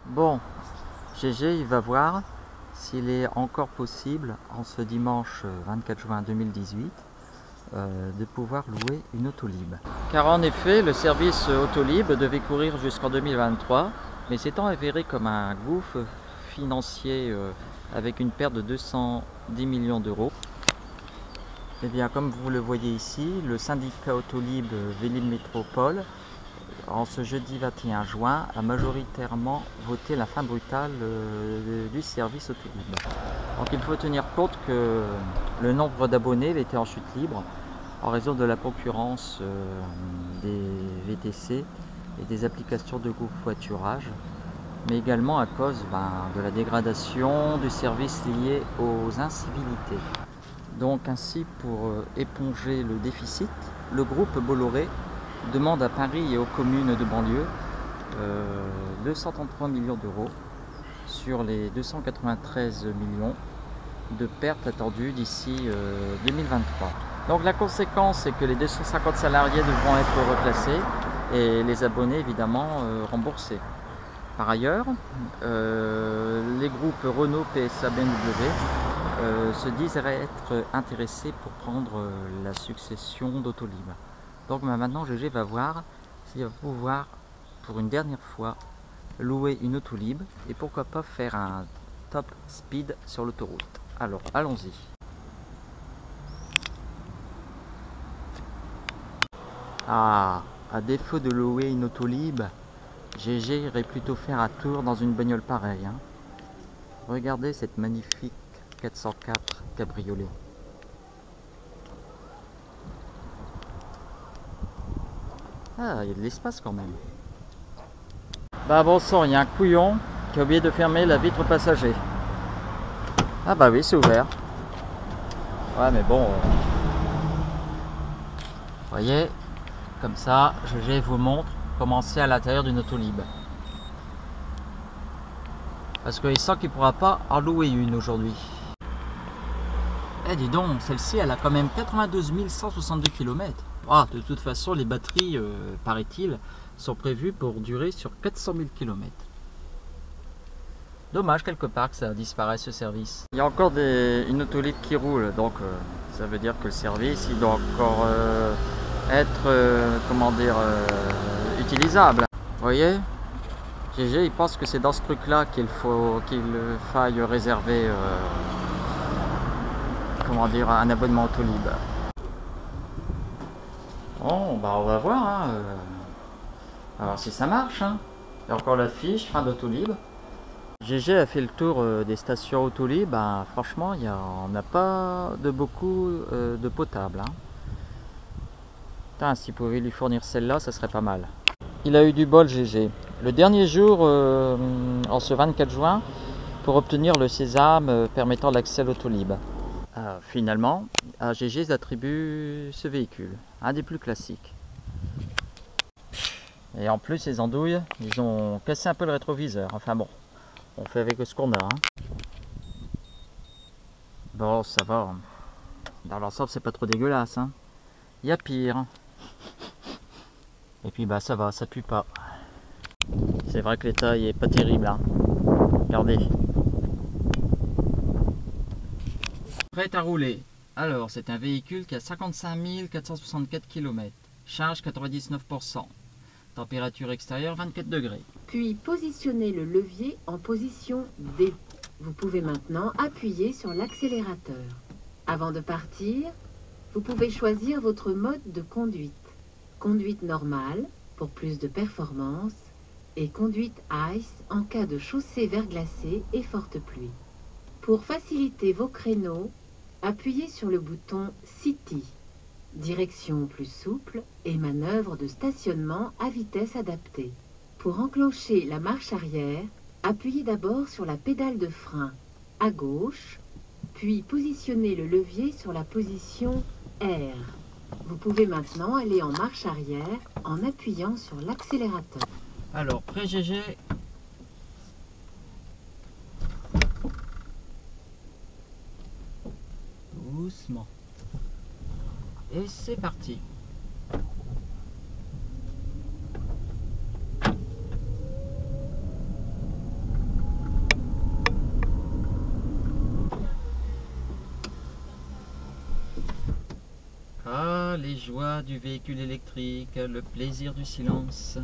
Bon, GG, il va voir s'il est encore possible, en ce dimanche 24 juin 2018, de pouvoir louer une Autolib. Car en effet, le service Autolib devait courir jusqu'en 2023, mais s'étant avéré comme un gouffre financier avec une perte de 210 millions d'euros, et bien comme vous le voyez ici, le syndicat Autolib Vélib Métropole, en ce jeudi 21 juin, a majoritairement voté la fin brutale du service Autolib. Donc il faut tenir compte que le nombre d'abonnés était en chute libre en raison de la concurrence des VTC et des applications de covoiturage, mais également à cause de la dégradation du service lié aux incivilités. Donc ainsi, pour éponger le déficit, le groupe Bolloré demande à Paris et aux communes de banlieue 233 millions d'euros sur les 293 millions de pertes attendues d'ici 2023. Donc la conséquence est que les 250 salariés devront être reclassés et les abonnés évidemment remboursés. Par ailleurs, les groupes Renault, PSA, BMW se disent être intéressés pour prendre la succession d'Autolib. Donc maintenant GG va voir s'il va pouvoir pour une dernière fois louer une Autolib et pourquoi pas faire un top speed sur l'autoroute. Alors allons-y. Ah, à défaut de louer une Autolib, GG irait plutôt faire un tour dans une bagnole pareille. Regardez cette magnifique 404 cabriolet. Ah, il y a de l'espace quand même. Bah bon sang, il y a un couillon qui a oublié de fermer la vitre passager. Ah bah oui, c'est ouvert. Ouais mais bon... voyez, comme ça, GG vous montre comment c'est à l'intérieur d'une Autolib. Parce qu'il sent qu'il ne pourra pas en louer une aujourd'hui. Eh dis donc, celle-ci elle a quand même 92 162 km. Ah, de toute façon, les batteries, paraît-il, sont prévues pour durer sur 400 000 km. Dommage quelque part que ça disparaisse ce service. Il y a encore une Autolib qui roule, donc ça veut dire que le service il doit encore être, comment dire, utilisable. Vous voyez, GG il pense que c'est dans ce truc là qu'il faille réserver comment dire, un abonnement Autolib. Bon, bah on va voir. Alors si ça marche. Il y a encore l'affiche, fin d'Autolib. GG a fait le tour des stations Autolib. Franchement, il n'y en a pas de beaucoup de potables. Putain, s'il pouvait lui fournir celle-là, ça serait pas mal. Il a eu du bol, GG. Le dernier jour, en ce 24 juin, pour obtenir le sésame permettant l'accès à l'Autolib. Finalement, à GG s'attribue ce véhicule, un des plus classiques. Et en plus, les andouilles, ils ont cassé un peu le rétroviseur. Enfin bon, on fait avec ce qu'on a. Bon, ça va. Dans l'ensemble, c'est pas trop dégueulasse. Il y a pire. Et puis bah ça va, ça pue pas. C'est vrai que l'état il est pas terrible. Regardez. Prêt à rouler. Alors, c'est un véhicule qui a 55 464 km. Charge 99%. Température extérieure 24 degrés. Puis positionnez le levier en position D. Vous pouvez maintenant appuyer sur l'accélérateur. Avant de partir, vous pouvez choisir votre mode de conduite. Conduite normale pour plus de performance et conduite ICE en cas de chaussée verglacée et forte pluie. Pour faciliter vos créneaux, appuyez sur le bouton City, direction plus souple et manœuvre de stationnement à vitesse adaptée. Pour enclencher la marche arrière, appuyez d'abord sur la pédale de frein à gauche, puis positionnez le levier sur la position R. Vous pouvez maintenant aller en marche arrière en appuyant sur l'accélérateur. Alors, prêt GG. Doucement. Et c'est parti. joies du véhicule électrique, le plaisir du silence.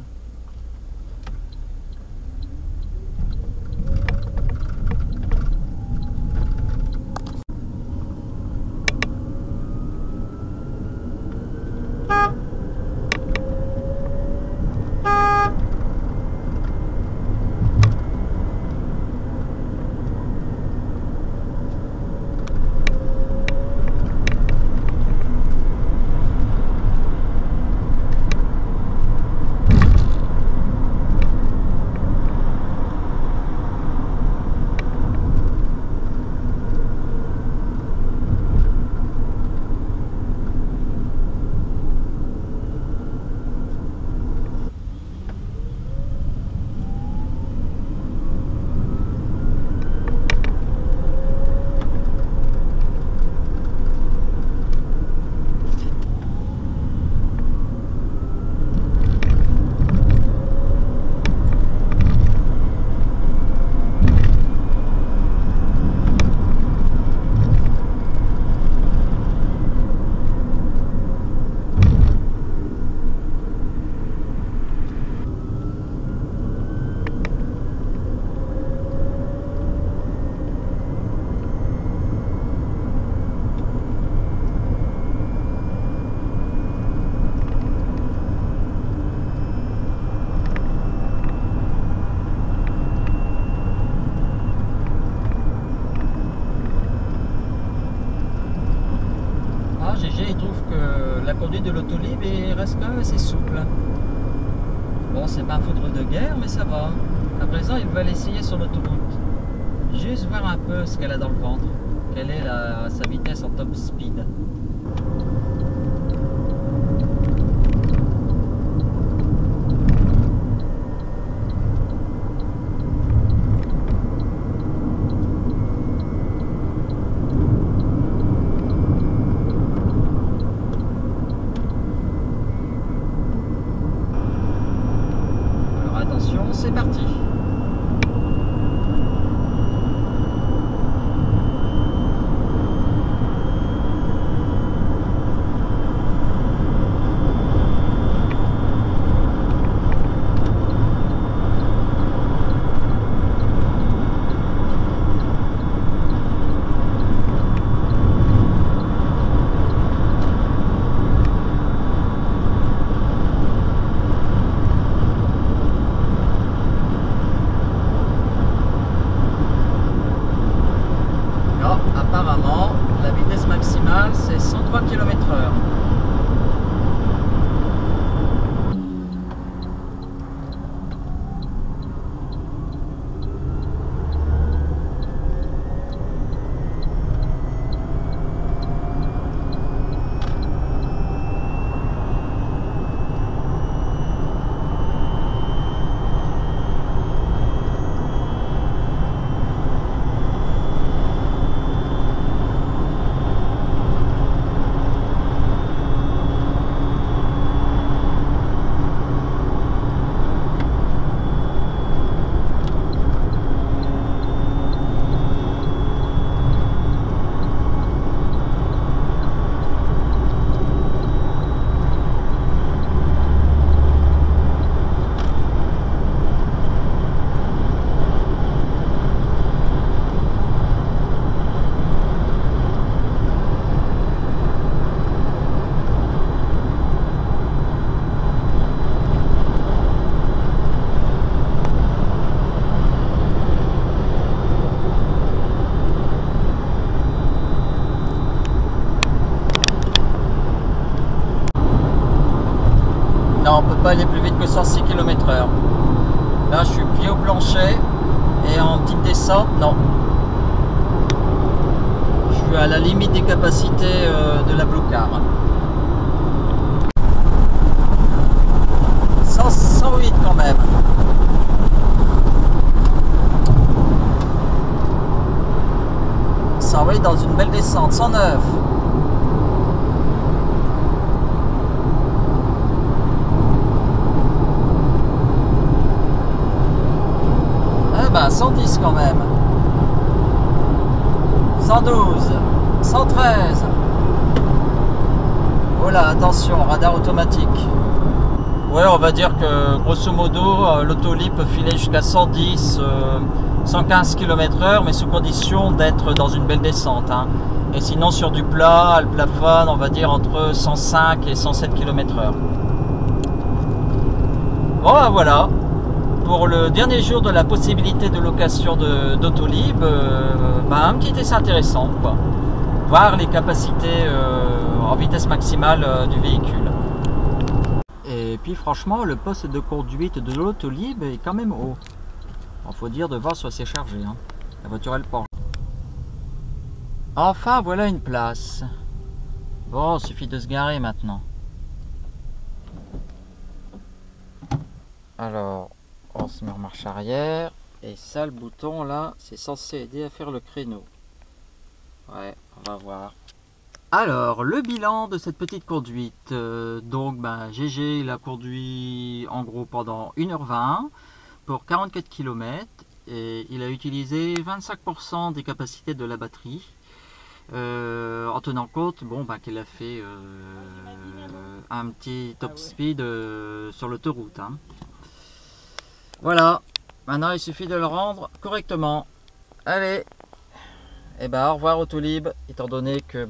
Il trouve que la conduite de l'autolib reste quand même assez souple. Bon, c'est pas un foudre de guerre, mais ça va. À présent, il va l'essayer sur l'autoroute. Juste voir un peu ce qu'elle a dans le ventre. Quelle est sa vitesse en top speed. C'est parti. Apparemment, la vitesse maximale c'est 103 km/h. Non, on peut pas aller plus vite que 106 km/h. Là, je suis pied au plancher et en petite descente, non. Je suis à la limite des capacités de la Blue Car. 108 quand même. Ça, oui, dans une belle descente. 109. Ben 110 quand même. 112, 113. Voilà, attention, radar automatique. Ouais, on va dire que grosso modo, l'autolib peut filer jusqu'à 110, 115 km/h, mais sous condition d'être dans une belle descente. Hein. Et sinon, sur du plat, elle plafonne, on va dire, entre 105 et 107 km/h. Bon, ben voilà. Pour le dernier jour de la possibilité de location d'Autolib, un petit essai intéressant, quoi. Voir les capacités en vitesse maximale du véhicule. Et puis franchement, le poste de conduite de l'Autolib est quand même haut. Il faut dire, devant, soit c'est chargé. Hein. La voiture, elle penche. Enfin, voilà une place. Bon, il suffit de se garer maintenant. Alors, on se met en marche arrière. Et ça, le bouton là, c'est censé aider à faire le créneau. Ouais, on va voir. Alors, le bilan de cette petite conduite. GG, il a conduit en gros pendant 1h20 pour 44 km. Et il a utilisé 25% des capacités de la batterie. En tenant compte qu'il a fait un petit top speed sur l'autoroute. Hein. Voilà, maintenant il suffit de le rendre correctement. Allez, et au revoir Autolib, étant donné que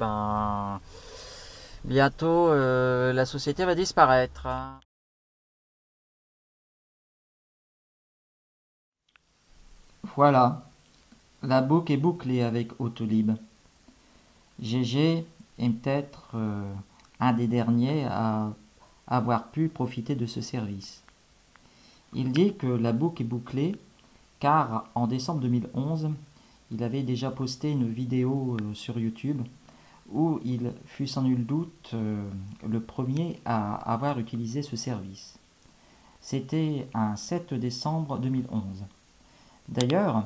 bientôt la société va disparaître. Voilà, la boucle est bouclée avec Autolib. GG est peut-être un des derniers à avoir pu profiter de ce service. Il dit que la boucle est bouclée car en décembre 2011, il avait déjà posté une vidéo sur YouTube où il fut sans nul doute le premier à avoir utilisé ce service. C'était un 7 décembre 2011. D'ailleurs,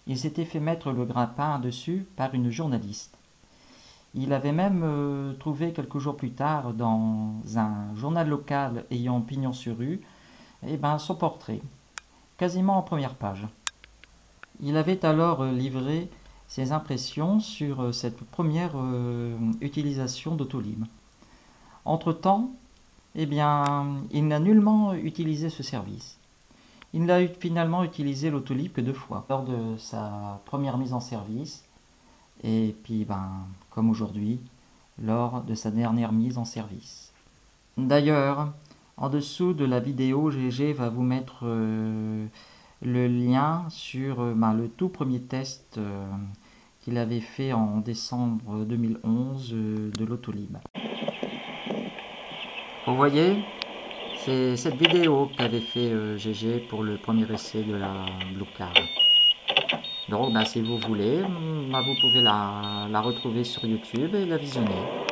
il s'était fait mettre le grappin dessus par une journaliste. Il avait même trouvé quelques jours plus tard dans un journal local ayant pignon sur rue son portrait, quasiment en première page. Il avait alors livré ses impressions sur cette première utilisation d'Autolib. Entre-temps, il n'a nullement utilisé ce service. Il n'a finalement utilisé l'Autolib que 2 fois, lors de sa première mise en service, et puis comme aujourd'hui, lors de sa dernière mise en service. D'ailleurs, en dessous de la vidéo, GG va vous mettre le lien sur le tout premier test qu'il avait fait en décembre 2011 de l'Autolib. Vous voyez, c'est cette vidéo qu'avait fait GG pour le premier essai de la Blue Car. Donc si vous voulez, vous pouvez la retrouver sur YouTube et la visionner.